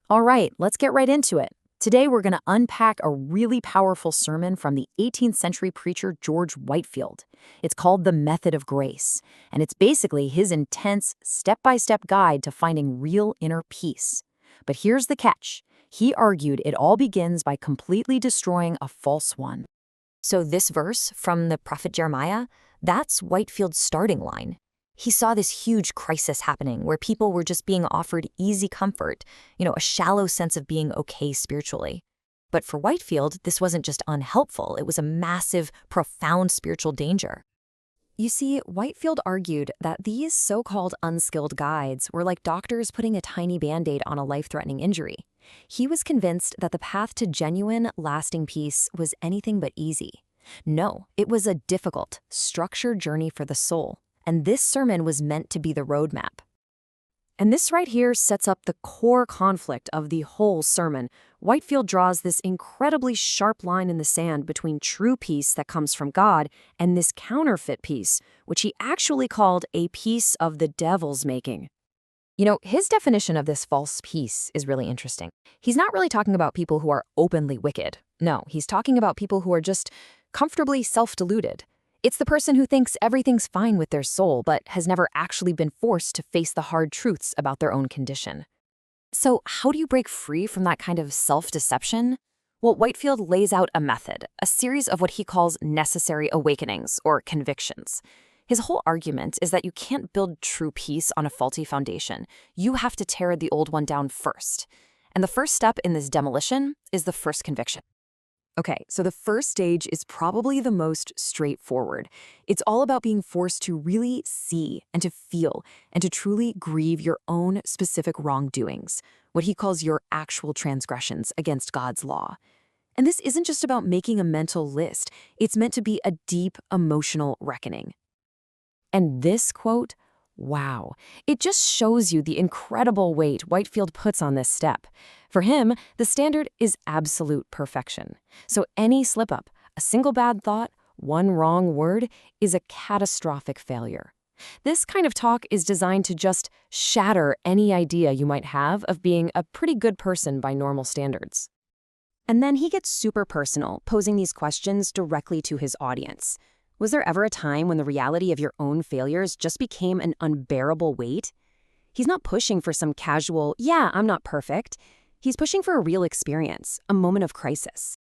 All right, let's get right into it. Today, we're going to unpack a really powerful sermon from the 18th century preacher George Whitefield. It's called The Method of Grace, and it's basically his intense, step by step guide to finding real inner peace. But here's the catch: he argued it all begins by completely destroying a false one. So this verse from the prophet Jeremiah, that's Whitefield's starting line. He saw this huge crisis happening where people were just being offered easy comfort, a shallow sense of being okay spiritually. But for Whitefield, this wasn't just unhelpful, it was a massive, profound spiritual danger. You see, Whitefield argued that these so-called unskilled guides were like doctors putting a tiny Band-Aid on a life-threatening injury. He was convinced that the path to genuine, lasting peace was anything but easy. No, it was a difficult, structured journey for the soul, and this sermon was meant to be the roadmap. And this right here sets up the core conflict of the whole sermon. Whitefield draws this incredibly sharp line in the sand between true peace that comes from God and this counterfeit peace, which he actually called a peace of the devil's making. His definition of this false peace is really interesting. He's not really talking about people who are openly wicked. No, he's talking about people who are just comfortably self-deluded. It's the person who thinks everything's fine with their soul but has never actually been forced to face the hard truths about their own condition. So how do you break free from that kind of self-deception? Well, Whitefield lays out a method, a series of what he calls necessary awakenings or convictions. His whole argument is that you can't build true peace on a faulty foundation. You have to tear the old one down first. And the first step in this demolition is the first conviction. Okay, so the first stage is probably the most straightforward. It's all about being forced to really see and to feel and to truly grieve your own specific wrongdoings, what he calls your actual transgressions against God's law. And this isn't just about making a mental list. It's meant to be a deep emotional reckoning. And this quote, wow, it just shows you the incredible weight Whitefield puts on this step. For him, the standard is absolute perfection. So any slip-up, a single bad thought, one wrong word, is a catastrophic failure. This kind of talk is designed to just shatter any idea you might have of being a pretty good person by normal standards. And then he gets super personal, posing these questions directly to his audience. Was there ever a time when the reality of your own failures just became an unbearable weight? He's not pushing for some casual, yeah, I'm not perfect. He's pushing for a real experience, a moment of crisis.